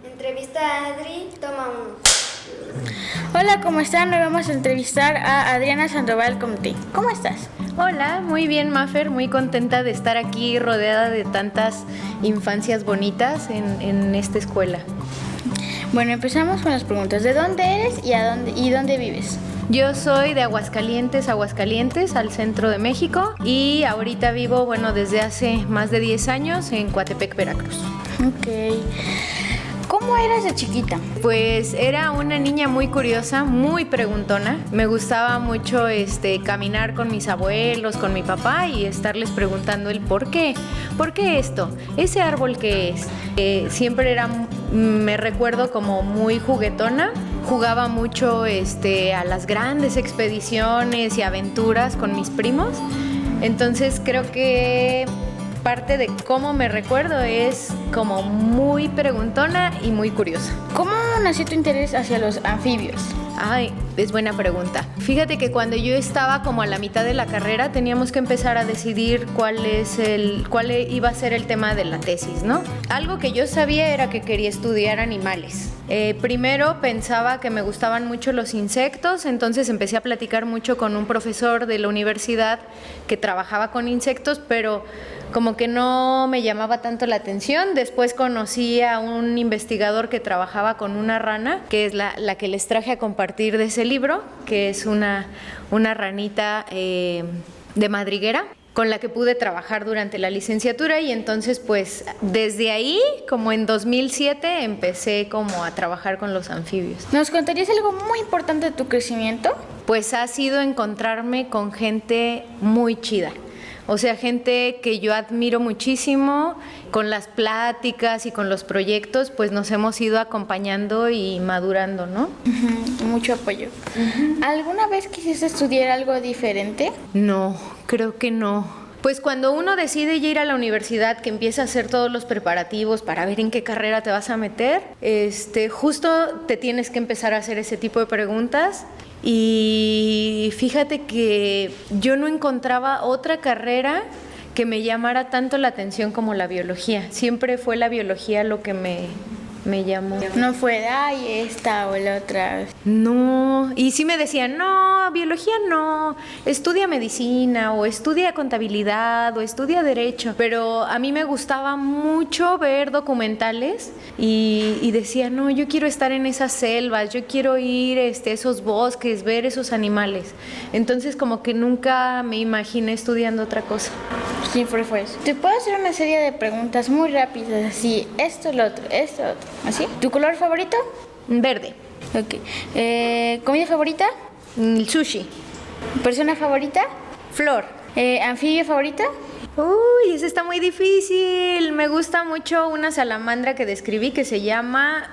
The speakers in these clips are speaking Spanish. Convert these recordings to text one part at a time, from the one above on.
Entrevista a Adri, toma 1. Hola, ¿cómo están? Hoy vamos a entrevistar a Adriana Sandoval Comte. ¿Cómo estás? Hola, muy bien, Mafer, muy contenta de estar aquí rodeada de tantas infancias bonitas en esta escuela. Bueno, empezamos con las preguntas. ¿De dónde eres y dónde vives? Yo soy de Aguascalientes, al centro de México, y ahorita vivo, desde hace más de 10 años en Coatepec, Veracruz. Ok. ¿Cómo eras de chiquita? Pues era una niña muy curiosa, muy preguntona. Me gustaba mucho caminar con mis abuelos, con mi papá y estarles preguntando el por qué. ¿Por qué esto? ¿Ese árbol qué es? Siempre me recuerdo como muy juguetona. Jugaba mucho a las grandes expediciones y aventuras con mis primos. Entonces creo que parte de cómo me recuerdo es como muy preguntona y muy curiosa. ¿Cómo nació tu interés hacia los anfibios? Ay, es buena pregunta. Fíjate que cuando yo estaba como a la mitad de la carrera teníamos que empezar a decidir cuál iba a ser el tema de la tesis, ¿no? Algo que yo sabía era que quería estudiar animales. Primero pensaba que me gustaban mucho los insectos, entonces empecé a platicar mucho con un profesor de la universidad que trabajaba con insectos, pero como que no me llamaba tanto la atención. Después conocí a un investigador que trabajaba con una rana, que es la que les traje a compartir de ese libro, que es una ranita de madriguera, con la que pude trabajar durante la licenciatura, y entonces pues desde ahí, como en 2007, empecé como a trabajar con los anfibios. ¿Nos contarías algo muy importante de tu crecimiento? Pues ha sido encontrarme con gente muy chida. O sea, gente que yo admiro muchísimo. Con las pláticas y con los proyectos, pues nos hemos ido acompañando y madurando, ¿no? Mucho apoyo. ¿Alguna vez quisiste estudiar algo diferente? No, creo que no. Pues cuando uno decide ya ir a la universidad, que empieza a hacer todos los preparativos para ver en qué carrera te vas a meter, justo te tienes que empezar a hacer ese tipo de preguntas. Y fíjate que yo no encontraba otra carrera que me llamara tanto la atención como la biología. Siempre fue la biología lo que me llamó. No fue de, ay, esta o la otra. No, y sí me decían, no, biología no, estudia medicina o estudia contabilidad o estudia derecho. Pero a mí me gustaba mucho ver documentales y decía, no, yo quiero estar en esas selvas, yo quiero ir a esos bosques, ver esos animales. Entonces como que nunca me imaginé estudiando otra cosa. Siempre fue eso. Te puedo hacer una serie de preguntas muy rápidas, así, esto, lo otro, ¿así? ¿Tu color favorito? Verde. Ok. ¿Comida favorita? El sushi. ¿Persona favorita? Flor. ¿Anfibio favorito? Uy, eso está muy difícil. Me gusta mucho una salamandra que describí que se llama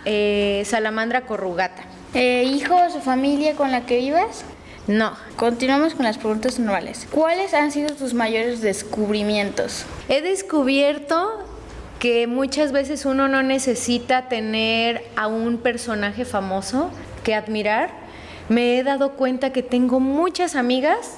salamandra corrugata. ¿Hijos o familia con la que vivas? No. Continuamos con las preguntas normales. ¿Cuáles han sido tus mayores descubrimientos? He descubierto que muchas veces uno no necesita tener a un personaje famoso que admirar. Me he dado cuenta que tengo muchas amigas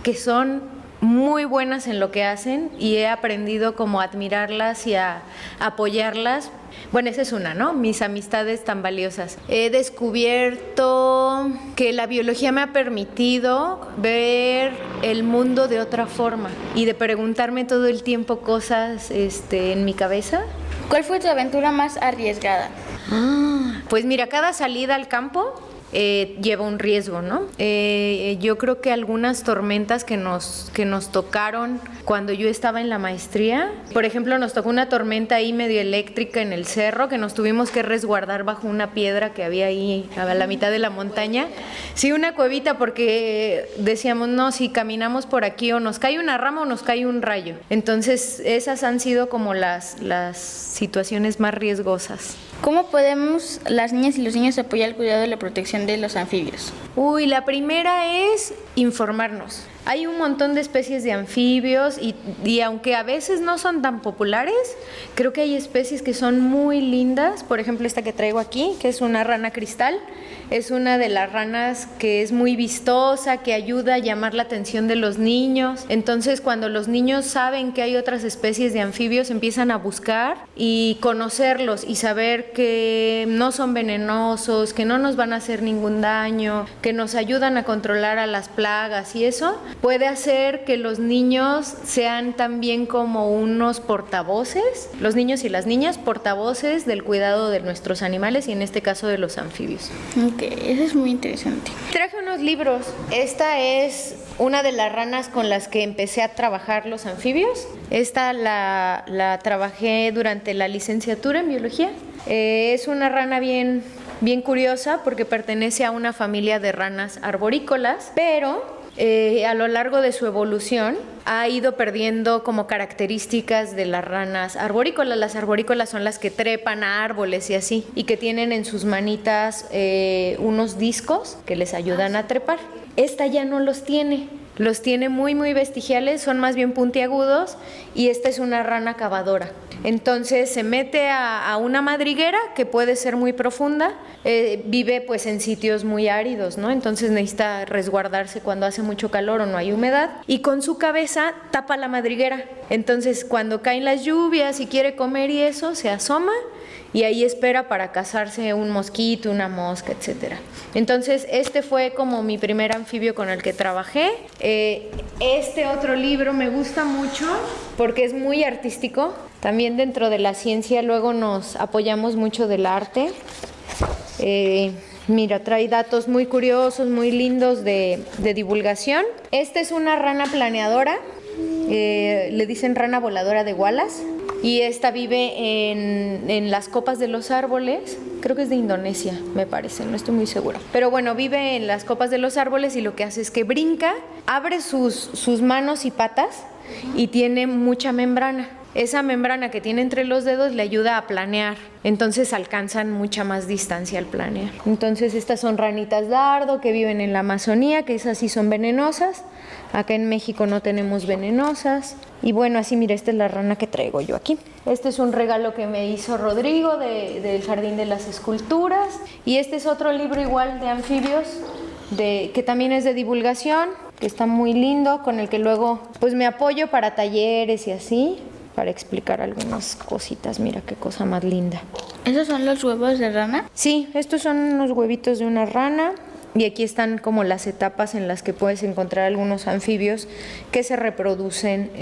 que son muy buenas en lo que hacen y he aprendido como a admirarlas y a apoyarlas. Bueno, esa es una, ¿no? Mis amistades tan valiosas. He descubierto que la biología me ha permitido ver el mundo de otra forma y de preguntarme todo el tiempo cosas en mi cabeza. ¿Cuál fue tu aventura más arriesgada? Pues mira, cada salida al campo lleva un riesgo, ¿no? Yo creo que algunas tormentas que nos tocaron cuando yo estaba en la maestría, por ejemplo, nos tocó una tormenta ahí medio eléctrica en el cerro que nos tuvimos que resguardar bajo una piedra que había ahí a la mitad de la montaña. Sí, una cuevita, porque decíamos, no, si caminamos por aquí o nos cae una rama o nos cae un rayo. Entonces, esas han sido como las situaciones más riesgosas. ¿Cómo podemos las niñas y los niños apoyar el cuidado y la protección de los anfibios? La primera es informarnos. Hay un montón de especies de anfibios y aunque a veces no son tan populares, creo que hay especies que son muy lindas. Por ejemplo, esta que traigo aquí, que es una rana cristal. Es una de las ranas que es muy vistosa, que ayuda a llamar la atención de los niños. Entonces, cuando los niños saben que hay otras especies de anfibios, empiezan a buscar y conocerlos y saber que no son venenosos, que no nos van a hacer ningún daño, que nos ayudan a controlar a las plagas, y eso puede hacer que los niños sean también como unos portavoces, los niños y las niñas portavoces del cuidado de nuestros animales y en este caso de los anfibios. Ok, eso es muy interesante. Traje unos libros. Esta es una de las ranas con las que empecé a trabajar los anfibios. Esta la trabajé durante la licenciatura en biología. Es una rana bien curiosa porque pertenece a una familia de ranas arborícolas, pero a lo largo de su evolución ha ido perdiendo como características de las ranas arborícolas. Las arborícolas son las que trepan a árboles y así, y que tienen en sus manitas unos discos que les ayudan a trepar. Esta ya no los tiene. Los tiene muy vestigiales, son más bien puntiagudos, y esta es una rana cavadora. Entonces se mete a una madriguera que puede ser muy profunda, vive pues en sitios muy áridos, ¿no? Entonces necesita resguardarse cuando hace mucho calor o no hay humedad, y con su cabeza tapa la madriguera. Entonces cuando caen las lluvias y quiere comer y eso, se asoma y ahí espera para cazarse un mosquito, una mosca, etcétera. Entonces este fue como mi primer anfibio con el que trabajé. Este otro libro me gusta mucho porque es muy artístico. También dentro de la ciencia luego nos apoyamos mucho del arte. Mira, trae datos muy curiosos, muy lindos de divulgación. Esta es una rana planeadora, le dicen rana voladora de Wallace. Y esta vive en las copas de los árboles, creo que es de Indonesia, me parece, no estoy muy segura. Pero bueno, vive en las copas de los árboles y lo que hace es que brinca, abre sus manos y patas y tiene mucha membrana. Esa membrana que tiene entre los dedos le ayuda a planear, entonces alcanzan mucha más distancia al planear. Entonces estas son ranitas dardo que viven en la Amazonía, que esas sí son venenosas. Acá en México no tenemos venenosas. Y bueno, así mira, esta es la rana que traigo yo aquí. Este es un regalo que me hizo Rodrigo del Jardín de las Esculturas. Y este es otro libro igual de anfibios, que también es de divulgación, que está muy lindo, con el que luego pues me apoyo para talleres y así, para explicar algunas cositas. Mira qué cosa más linda. ¿Esos son los huevos de rana? Sí, estos son unos huevitos de una rana. Y aquí están como las etapas en las que puedes encontrar algunos anfibios que se reproducen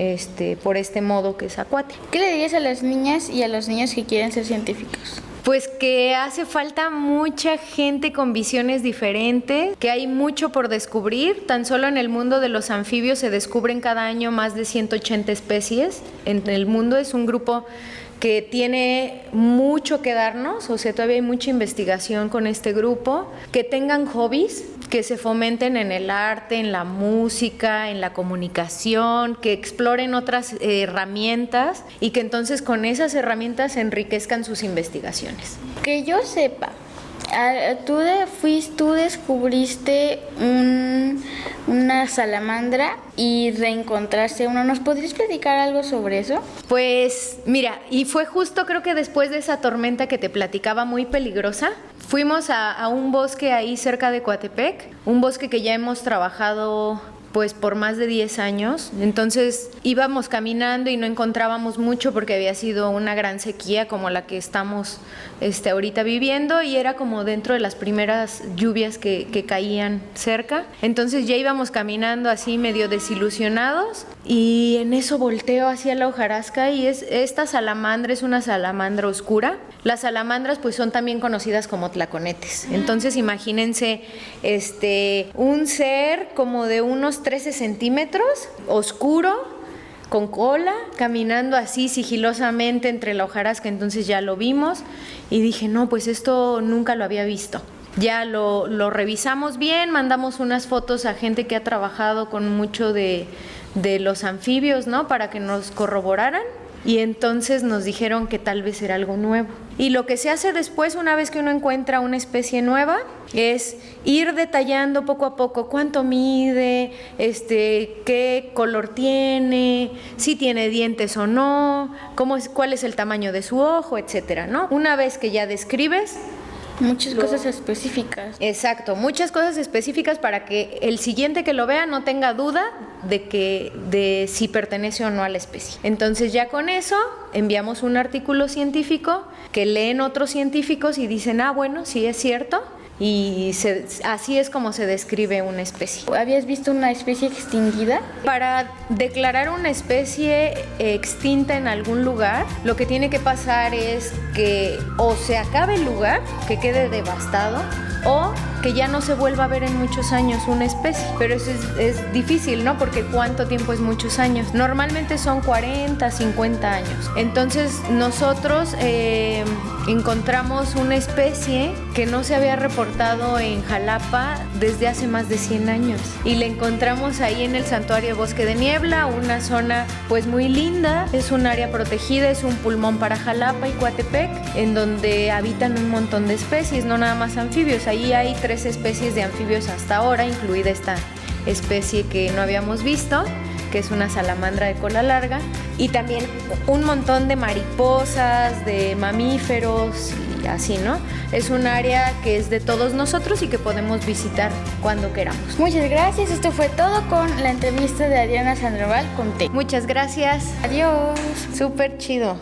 por este modo que es acuático. ¿Qué le dirías a las niñas y a los niños que quieren ser científicos? Pues que hace falta mucha gente con visiones diferentes, que hay mucho por descubrir. Tan solo en el mundo de los anfibios se descubren cada año más de 180 especies. En el mundo es un grupo que tiene mucho que darnos, o sea, todavía hay mucha investigación con este grupo, que tengan hobbies, que se fomenten en el arte, en la música, en la comunicación, que exploren otras herramientas y que entonces con esas herramientas enriquezcan sus investigaciones. Que yo sepa, tú descubriste una salamandra y reencontraste una. ¿Nos podrías platicar algo sobre eso? Pues mira, y fue justo creo que después de esa tormenta que te platicaba muy peligrosa, fuimos a un bosque ahí cerca de Coatepec, un bosque que ya hemos trabajado pues por más de 10 años. Entonces íbamos caminando y no encontrábamos mucho porque había sido una gran sequía como la que estamos ahorita viviendo, y era como dentro de las primeras lluvias que caían cerca. Entonces ya íbamos caminando así medio desilusionados, y en eso volteo hacia la hojarasca y esta salamandra es una salamandra oscura. Las salamandras pues son también conocidas como tlaconetes. Entonces imagínense un ser como de unos 13 centímetros, oscuro, con cola, caminando así sigilosamente entre la hojarasca. Entonces ya lo vimos y dije, no, pues esto nunca lo había visto. Ya lo revisamos bien, mandamos unas fotos a gente que ha trabajado con mucho de los anfibios, ¿no? Para que nos corroboraran. Y entonces nos dijeron que tal vez era algo nuevo. Y lo que se hace después, una vez que uno encuentra una especie nueva, es ir detallando poco a poco cuánto mide, qué color tiene, si tiene dientes o no, cuál es el tamaño de su ojo, etcétera, ¿no? Una vez que ya describes, muchas cosas específicas. Exacto, muchas cosas específicas para que el siguiente que lo vea no tenga duda de si pertenece o no a la especie. Entonces ya con eso enviamos un artículo científico que leen otros científicos y dicen, bueno, sí es cierto. Y así es como se describe una especie. ¿Habías visto una especie extinguida? Para declarar una especie extinta en algún lugar, lo que tiene que pasar es que o se acabe el lugar, que quede devastado, o que ya no se vuelva a ver en muchos años una especie. Pero eso es difícil, ¿no? Porque ¿cuánto tiempo es muchos años? Normalmente son 40, 50 años. Entonces nosotros encontramos una especie que no se había reportado en Jalapa desde hace más de 100 años. Y la encontramos ahí en el Santuario Bosque de Niebla, una zona pues muy linda. Es un área protegida, es un pulmón para Jalapa y Coatepec, en donde habitan un montón de especies, no nada más anfibios. Ahí hay 3 especies de anfibios hasta ahora, incluida esta especie que no habíamos visto, que es una salamandra de cola larga, y también un montón de mariposas, de mamíferos y así, ¿no? Es un área que es de todos nosotros y que podemos visitar cuando queramos. Muchas gracias, esto fue todo con la entrevista de Adriana Sandoval con T. Muchas gracias. Adiós. Súper chido.